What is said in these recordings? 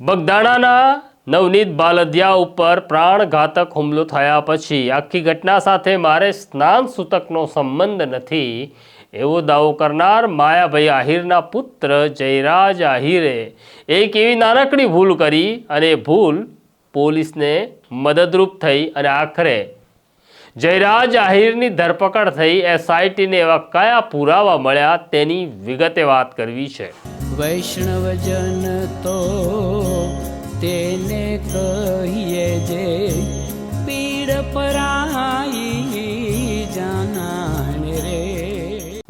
બગદાણાના નવનીત બાલદિયા ઉપર પ્રાણઘાતક હુમલો થયા પછી આખી ઘટના સાથે મારે સ્નાન સૂતકનો સંબંધ નથી એવો દાવો કરનાર માયાભાઈ આહિરના પુત્ર જયરાજ આહિરે એક એવી નાનકડી ભૂલ કરી અને ભૂલ પોલીસને મદદરૂપ થઈ અને આખરે જયરાજ આહિરની ધરપકડ થઈ એસઆઈટીને એવા કયા પુરાવા મળ્યા તેની વિગતે વાત કરવી છે। વૈષ્ણવજન તો તેને કહીએ જે પીડ પરાઈ જાનાને રે।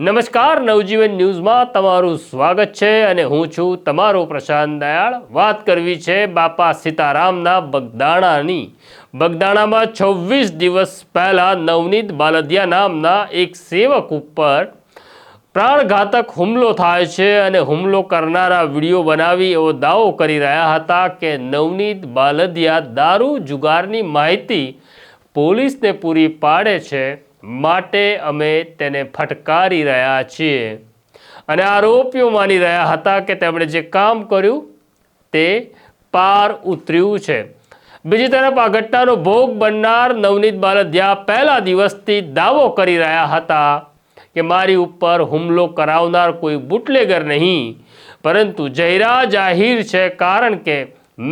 નમસ્કાર, નવજીવન ન્યૂઝમાં તમારું સ્વાગત છે અને હું છું તમારો પ્રશાંત દયાળ। વાત કરવી છે બાપા સીતારામના બગદાણાની। બગદાણામાં 26 દિવસ પહેલા નવનીત બાલદિયા નામના એક સેવક ઉપર પ્રાણઘાતક હુમલો થાય છે અને હુમલો કરનારા વિડીયો બનાવી એવો દાવો કરી રહ્યા હતા કે નવનીત બાલદિયા દારૂ જુગારની માહિતી પોલીસને પૂરી પાડે છે, માટે અમે તેને ફટકારી રહ્યા છીએ અને આરોપીઓ માની રહ્યા હતા કે તેમણે જે કામ કર્યું તે પાર ઉતર્યું છે। બીજી તરફ આ ઘટનાનો ભોગ બનનાર નવનીત બાલદિયા પહેલા દિવસથી દાવો કરી રહ્યા હતા કે મારી ઉપર હુમલો કરાવનાર કોઈ બુટલેગર નહીં પરંતુ જયરાજ આહિર છે, કારણ કે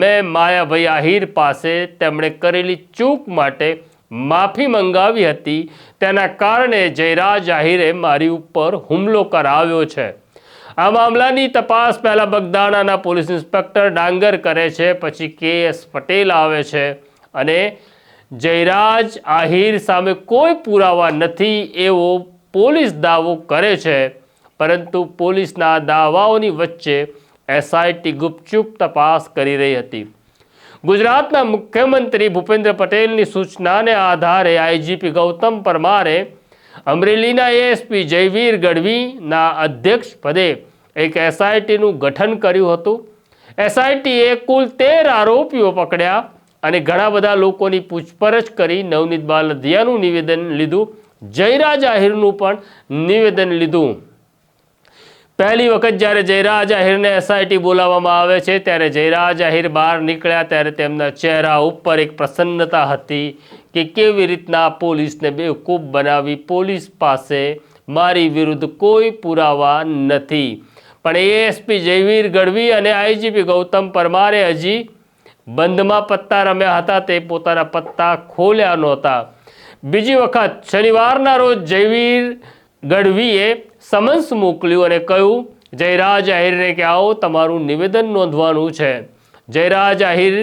મેં માયાભાઈ આહિર પાસે તેમણે કરેલી ચૂક માટે માફી મંગાવી હતી, તેના કારણે જયરાજ આહિરે મારી ઉપર હુમલો કરાવ્યો છે। આ મામલાની તપાસ પહેલા બગદાણાના પોલીસ ઇન્સ્પેક્ટર ડાંગર કરે છે, પછી KS પટેલ આવે છે અને જયરાજ આહિર સામે કોઈ પુરાવા નથી એવો પોલીસ દાવો કરે છે, પરંતુ પોલીસના દાવાઓની વચ્ચે એસઆઈટી ગુપચુપ તપાસ કરી રહી હતી। ગુજરાતના મુખ્યમંત્રી ભૂપેન્દ્ર પટેલની સૂચનાને આધારે આઈજીપી ગૌતમ પરમારે અમરેલીના એએસપી જયવીર ગઢવીના અધ્યક્ષ પદે એક એસઆઈટીનું ગઠન કર્યું હતું। એસઆઈટીએ કુલ 13 આરોપીઓ પકડ્યા અને ઘણા બધા લોકોની પૂછપરછ કરી નવનીત બાલદિયાનું નિવેદન લીધું, જયરાજ આહિરનું પણ નિવેદન લીધું। પહેલી વખત જ્યારે જયરાજ આહિરને એસઆઈટી બોલાવવામાં આવે છે ત્યારે જયરાજ આહિર બહાર નીકળ્યા ત્યારે તેમના ચહેરા ઉપર એક પ્રસન્નતા હતી કે કેવી રીતના પોલીસને બેવકૂફ બનાવી, પોલીસ પાસે મારી વિરુદ્ધ કોઈ પુરાવા નથી। પણ એએસપી જયવીર ગઢવી અને આઈજીપી ગૌતમ પરમારે હજી બંધમાં પત્તા રમ્યા હતા, તે પોતાના પત્તા ખોલ્યા નહોતા। બીજી વખત શનિવારના રોજ જયવીર ગઢવીએ સમન્સ મોકલ્યું અને કહ્યું જયરાજ આહિરને કે આવો તમારું નિવેદન નોંધવાનું છે। જયરાજ આહિર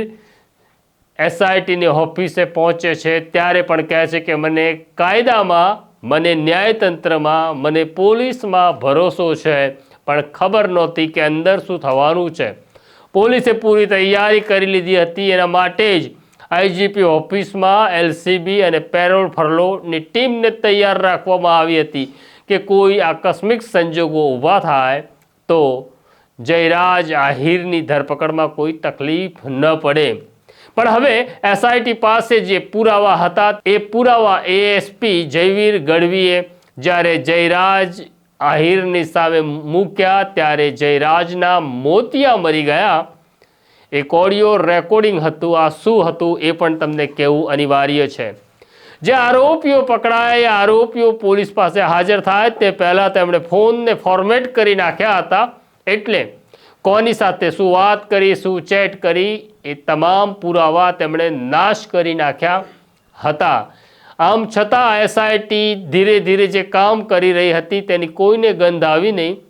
એસઆઈટીની ઓફિસે પહોંચે છે ત્યારે પણ કહે છે કે મને કાયદામાં, મને ન્યાયતંત્રમાં, મને પોલીસમાં ભરોસો છે, પણ ખબર નહોતી કે અંદર શું થવાનું છે। પોલીસે પૂરી તૈયારી કરી લીધી હતી, એના માટે જ આઈજીપી ઓફિસમાં એલસીબી અને પેરોલ ફરલોની ટીમને તૈયાર રાખવામાં આવી હતી કે કોઈ આકસ્મિક સંજોગો ઊભા થાય તો જયરાજ આહિરની ધરપકડમાં કોઈ તકલીફ ન પડે। પણ હવે એસઆઈટી પાસે જે પુરાવા હતા એ પુરાવા એએસપી જયવીર ગઢવીએ જ્યારે જયરાજ આહિરની સામે મૂક્યા ત્યારે જયરાજના મોતિયા મરી ગયા। એક ઓડિયો રેકોર્ડિંગ હતું, આ શું હતું એ પણ તમને કહેવું અનિવાર્ય છે। જે આરોપીઓ પકડાયા એ આરોપીઓ પોલીસ પાસે હાજર થાય તે પહેલાં તેમણે ફોનને ફોર્મેટ કરી નાખ્યા હતા, એટલે કોની સાથે શું વાત કરી, શું ચેટ કરી એ તમામ પુરાવા તેમણે નાશ કરી નાખ્યા હતા। આમ છતાં એસઆઈટી ધીરે ધીરે જે કામ કરી રહી હતી તેની કોઈને ગંધ આવી નહીં।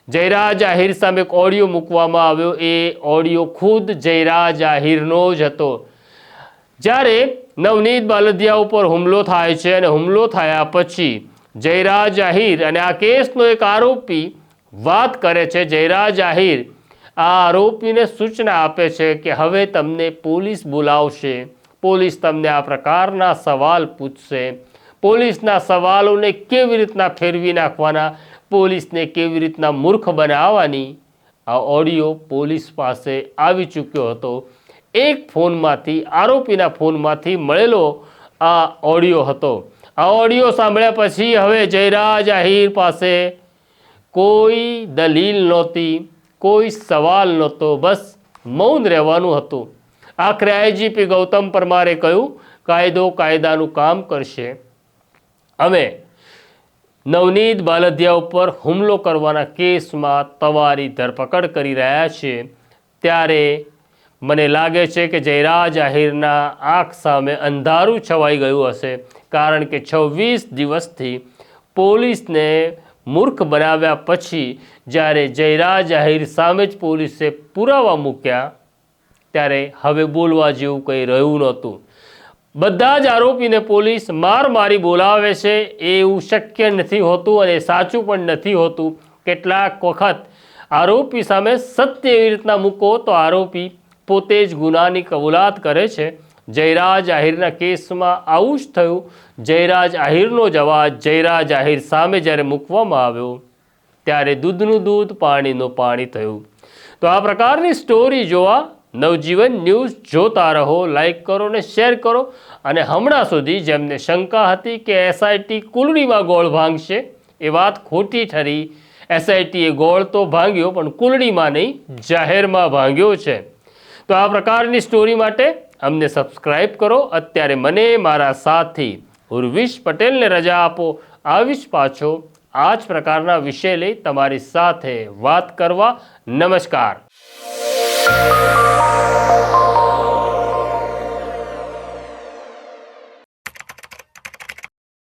જયરાજ આહિર સામે એક ઓડિયો મૂકવામાં આવ્યો, એ ઓડિયો ખુદ જયરાજ આહિરનો જ હતો। જ્યારે નવનીત બાલદિયા ઉપર હુમલો થાય છે અને હુમલો થયા પછી જયરાજ આહિર અને આ કેસનો એક આરોપી વાત કરે છે, જયરાજ આહિર આ આરોપીને સૂચના આપે છે કે હવે તમને પોલીસ બોલાવશે, પોલીસ તમને આ પ્રકારના સવાલ પૂછશે, પોલીસના સવાલોને કેવી રીતના ફેરવી નાખવાના, પોલીસને કેવી રીતના મૂર્ખ બનાવવાની। આ ઓડિયો પોલીસ પાસે આવી ચૂક્યો હતો। એક ફોનમાંથી, આરોપીના ફોનમાંથી મળેલો આ ઓડિયો હતો। આ ઓડિયો સાંભળ્યા પછી હવે જયરાજ આહિર પાસે કોઈ દલીલ નહોતી, કોઈ સવાલ નહોતો, બસ મૌન રહેવાનું હતું. આખરે આઈજીપી ગૌતમ પરમારે કહ્યું, કાયદો કાયદાનું કામ કરશે. અમે નવનીત બાલદિયા ઉપર હુમલો કરવાના કેસમાં તમારી ધરપકડ કરી રહ્યા છીએ. ત્યારે મને લાગે છે કે જયરાજ આહિરના આંખ સામે અંધારું છવાઈ ગયું હશે, કારણ કે 26 દિવસથી પોલીસને મૂર્ખ બનાવ્યા પછી જ્યારે જયરાજ આહિર સામે જ પોલીસે પુરાવા મૂક્યા ત્યારે હવે બોલવા જેવું કંઈ રહ્યું નહોતું. બધા જ આરોપીને પોલીસ માર મારી બોલાવે છે એવું શક્ય નથી હોતું અને સાચું પણ નથી હોતું. કેટલાક વખત આરોપી સામે સત્ય એવી રીતના મૂકો તો આરોપી પોતે જ ગુનાની કબૂલાત કરે છે. જયરાજ આહિરના કેસમાં આવું જ થયું. જયરાજ આહિરનો જ અવાજ જયરાજ આહિર સામે જ્યારે મૂકવામાં આવ્યો ત્યારે દૂધનું દૂધ પાણીનું પાણી થયું. તો આ પ્રકારની સ્ટોરી જોવા નવજીવન ન્યૂઝ જોતા રહો, લાઈક કરો ને શેર કરો. અને હમણાં સુધી જેમને શંકા હતી કે એસઆઈટી કુલડીમાં ગોળ ભાંગશે એ વાત ખોટી ઠરી. એસઆઈટીએ ગોળ તો ભાંગ્યો પણ કુલડીમાં નહીં, જાહેરમાં ભાંગ્યો છે. તો આ પ્રકારની સ્ટોરી માટે અમને સબસ્ક્રાઈબ કરો. અત્યારે મને મારા સાથી ઉર્વિશ પટેલને રજા આપો. આવીશ પાછો આ જ પ્રકારના વિષય લઈ તમારી સાથે વાત કરવા. નમસ્કાર.